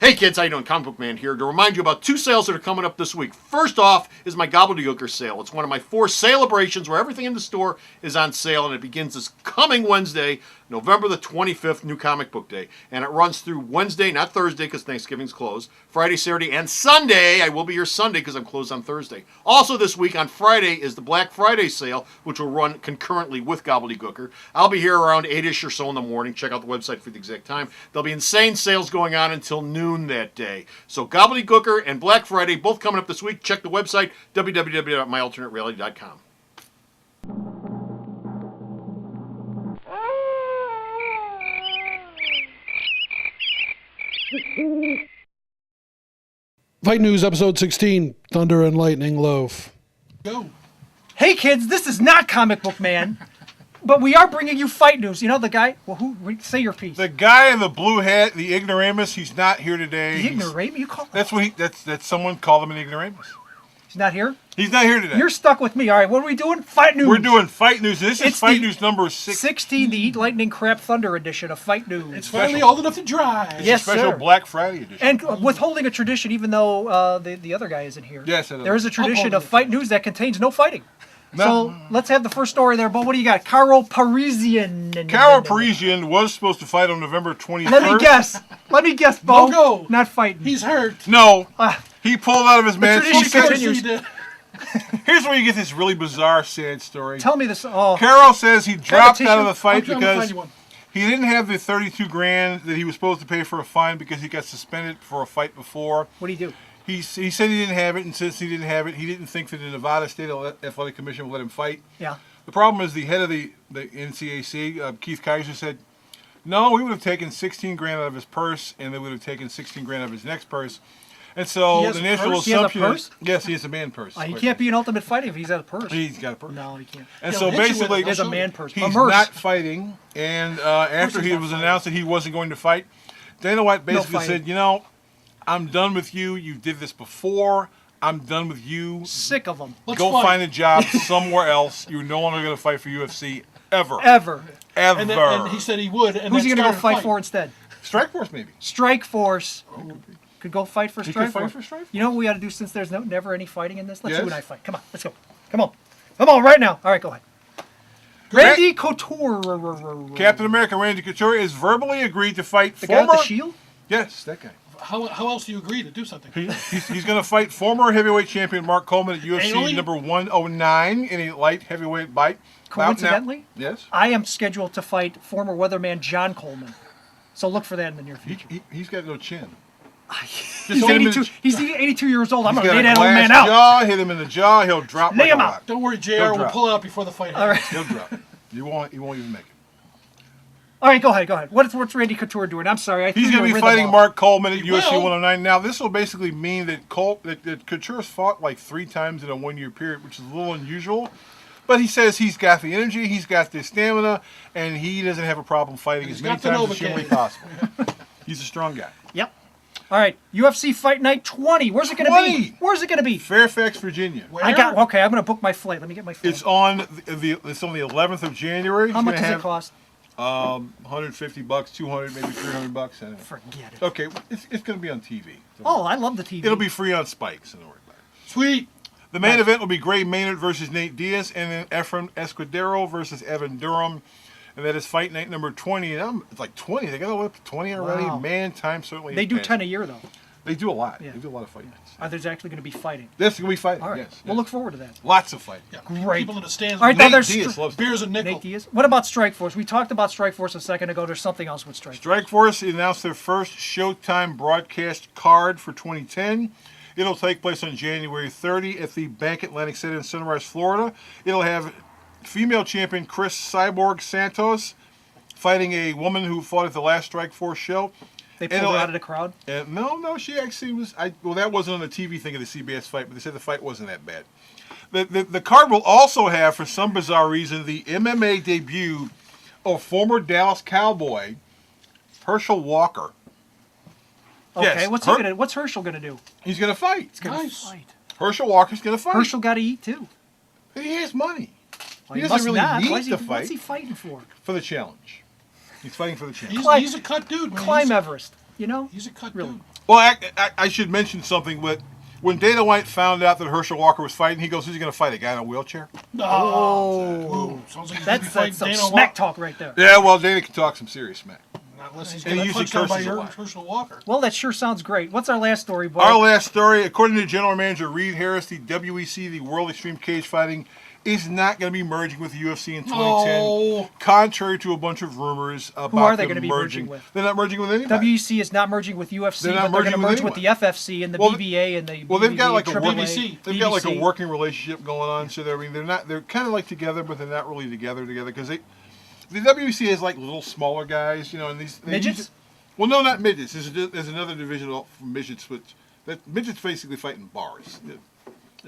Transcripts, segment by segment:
Hey kids, how you doing? Comic Book Man here to remind you about 2 sales that are coming up this week. First off is my Gobbledygooker sale. It's one of my 4 celebrations where everything in the store is on sale, and it begins this coming Wednesday, November the 25th, New Comic Book Day. And it runs through Wednesday, not Thursday because Thanksgiving's closed, Friday, Saturday, and Sunday. I will be here Sunday because I'm closed on Thursday. Also this week on Friday is the Black Friday sale, which will run concurrently with Gobbledygooker. I'll be here around 8-ish or so in the morning. Check out the website for the exact time. There'll be insane sales going on until noon that day. So Gobbledygooker and Black Friday both coming up this week. Check the website, www.myalternatereality.com. Fight News, episode 16, Thunder and Lightning Loaf. Go. Hey kids, this is not Comic Book Man, but we are bringing you fight news. You know the guy? Well, say your piece. The guy in the blue hat, the ignoramus, he's not here today. The ignoramus? You call That's what that's someone called him an ignoramus. He's not here? He's not here today. You're stuck with me. All right, what are we doing? Fight news. We're doing fight news. This is fight news number 16, the Eat Lightning Crap Thunder edition of Fight News. It's finally old enough to drive. Yes, a special sir. Black Friday edition. And withholding a tradition, even though the other guy isn't here. Yes, there is a tradition of Fight News that contains no fighting. So let's have the first story there, Bo. What do you got? Karo Parisyan. Karo Parisyan was supposed to fight on November 21st. Let me guess, Bo. No go. Not fighting. He's hurt. No. He pulled out of his match. tradition continues. Here's where you get this really bizarre, sad story. Tell me this. Oh. Karo says he dropped out of the fight I'm because find you one. he didn't have the $32,000 that he was supposed to pay for a fine because he got suspended for a fight before. What do you do? He said he didn't have it, and since he didn't have it, he didn't think that the Nevada State Athletic Commission would let him fight. Yeah. The problem is the head of the NCAC, Keith Kaiser, said, no, we would have taken $16,000 out of his purse, and they would have taken $16,000 out of his next purse. And so the natural assumption is, yes, he has a man purse. He can't be an ultimate fighting if he's got a purse. He's got a purse. No, he can't. And so basically, he has a man purse. He's not fighting. And after he was announced that he wasn't going to fight, Dana White basically said, you know, I'm done with you. You did this before. I'm done with you. Sick of them. Go find a job somewhere else. You're no longer going to fight for UFC ever. Ever. And he said he would. And who's he going to go fight for instead? Strikeforce, maybe. Strikeforce. Could go fight for Strikeforce. Fight for Strikeforce. You know what we got to do since there's never any fighting in this? Let's you and I fight. Come on, let's go. Come on, right now. All right, go ahead. Randy Couture. Captain America Randy Couture is verbally agreed to fight the guy with the shield? Yes, that guy. How else do you agree to do something? He's going to fight former heavyweight champion Mark Coleman at UFC number 109 in a light heavyweight fight. Coincidentally, yes, I am scheduled to fight former weatherman John Coleman. So look for that in the near future. He's got no chin. He's 82. He's 82 years old. I'm going to lay that old man out. Jaw, hit him in the jaw. He'll drop. Lay him out. Don't worry, JR will pull it out before the fight. All right. He'll drop. You won't even make it. All right, go ahead. What's Randy Couture doing? I'm sorry. He's going to be fighting Mark Coleman at UFC 109. Now, this will basically mean that Couture's fought like 3 times in a 1-year period, which is a little unusual. But he says he's got the energy, he's got the stamina, and he doesn't have a problem fighting as many times as humanly possible. He's a strong guy. Yep. All right, UFC Fight Night 20. Where's it going to be? Where's it going to be? Fairfax, Virginia. Where? I'm going to book my flight. Let me get my flight. It's on the 11th of January. How much does it cost? $150, 200, maybe $300. Forget it. Okay, it's going to be on TV. Oh, I love the TV. It'll be free on Spikes. Don't worry about it. Sweet. The main event will be Gray Maynard versus Nate Diaz, and then Efrain Escudero versus Evan Durham. And that is Fight Night number 20. And it's like 20. They got all the way up to 20 already. Wow. Man, time certainly. They do 10 a year, though. They do a lot. Yeah. They do a lot of fight nights. There's actually going to be fighting. There's going to be fighting, All right. yes. We'll look forward to that. Lots of fighting. Yeah. Great. People in the stands. All right, Nate there's Diaz loves beers a nickel. Nate Diaz. What about Strikeforce? We talked about Strikeforce a second ago. There's something else with Strikeforce. Strikeforce announced their first Showtime broadcast card for 2010. It'll take place on January 30 at the Bank Atlantic Center in Sunrise, Florida. It'll have female champion Chris Cyborg Santos fighting a woman who fought at the last Strikeforce show. They pulled her out of the crowd? No, she actually was. Well, that wasn't on the TV thing of the CBS fight, but they said the fight wasn't that bad. The card will also have, for some bizarre reason, the MMA debut of former Dallas Cowboy Herschel Walker. Okay, yes, what's Herschel gonna do? He's gonna fight. He's gonna fight. Herschel Walker's gonna fight. Herschel got to eat too. He has money. Well, he doesn't really need to fight. What's he fighting for? For the challenge. He's fighting for the challenge. He's a cut dude, man. Climb Everest. You know, He's a cut really. dude. Well, I should mention something. When Dana White found out that Herschel Walker was fighting, he goes, "Who's he going to fight? A guy in a wheelchair?" Ooh, sounds like he's gonna be That's fighting some Dana smack Walker. talk right there. Yeah, well, Dana can talk some serious smack. Not unless he's And he getting usually punched out by curses a lot. Herschel Walker. Well, that sure sounds great. What's our last story, Bo? Our last story, according to General Manager Reed Harris, the WEC, the World Extreme Cage Fighting, is not going to be merging with the UFC in 2010, No. contrary to a bunch of rumors about Who are they them gonna be merging with? They're not merging with anybody. WEC is not merging with UFC, They're not but they're going to merging with merge with the anyone. FFC and the Well, BBA and the Well, they've got BBVA, like a AAA, BBC. They've got like a BBC. working relationship going on. So they're kind of like together, but they're not really together because the WEC has like little smaller guys, and these Midgets? Well, no, not midgets. There's another division for midgets, which midgets basically fight in bars.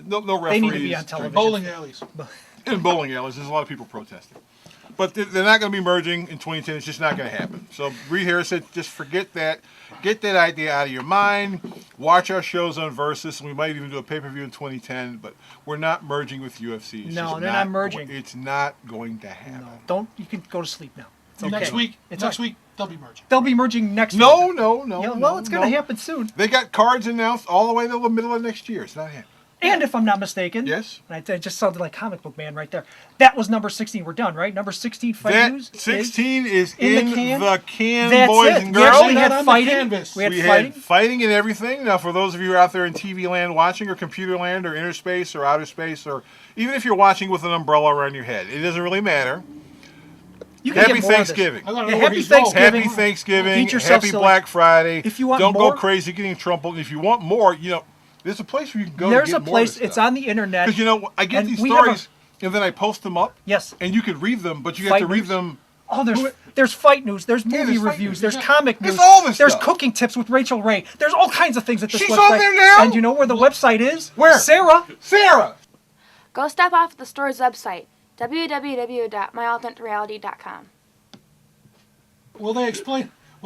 No referees. They need to be on television. Bowling alleys. In bowling alleys, there's a lot of people protesting. But they're not going to be merging in 2010. It's just not going to happen. So Reed Harris said, just forget that. Get that idea out of your mind. Watch our shows on Versus. And we might even do a pay-per-view in 2010. But we're not merging with UFC. It's No, just they're not merging. It's not going to happen. No, don't. You can go to sleep now. It's okay. Next week, It's next all right. week they'll be merging. They'll be merging next week. No. Yeah, well, it's going to happen soon. They got cards announced all the way to the middle of next year. It's not happening. And if I'm not mistaken, Yes. and I just sounded like comic book man right there. That was number 16. We're done, right? Number 16 fight That news. 16 is in in the can. the can, That's boys it. and We girls. actually Not had on the fighting. canvas. We had We fighting. had fighting and everything. Now, for those of you out there in TV land watching, or computer land, or inner space, or outer space, or even if you're watching with an umbrella around your head, it doesn't really matter. You can Happy get more of this. Thanksgiving. I gotta Yeah, know where happy he's going. Thanksgiving. Happy Thanksgiving. Eat yourself Happy silly. Black Friday. If you want don't more- go crazy getting in trouble. And if you want more, there's a place where you can go. There's to get a place. More of It's on the internet. Because I get and these we have stories, and then I post them up. Yes. And you can read them, but you Fight have to read news. them. Oh, there's fight news. There's movie there's fight reviews. news. There's Yeah. comic It's news. all this There's stuff. cooking tips with Rachel Ray. There's all kinds of things at this She's website. on there now? And you know where the website is? Where? Sarah. Go step off the store's website, www.myalternatelreality.com. Will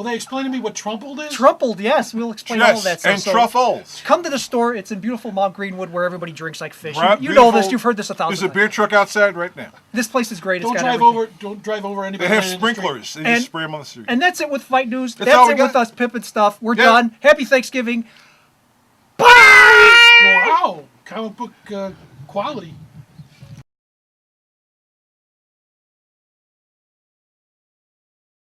they explain to me what Trumpled is? Trumpled, yes. We'll explain all of that Yes, stuff. and So truffles. come to the store. It's in beautiful Mount Greenwood where everybody drinks like fish. Right, You know this. beautiful. You've heard this 1,000 There's a times. beer truck outside right now. This place is great. Don't it's got drive everything. over. Don't drive over anybody. They have laying in the street. sprinklers. They And- just spray them on the street. And that's it with Fight News. That's all That's we it with got? us pimping stuff. We're Yeah. done. Happy Thanksgiving. Wow, comic book quality.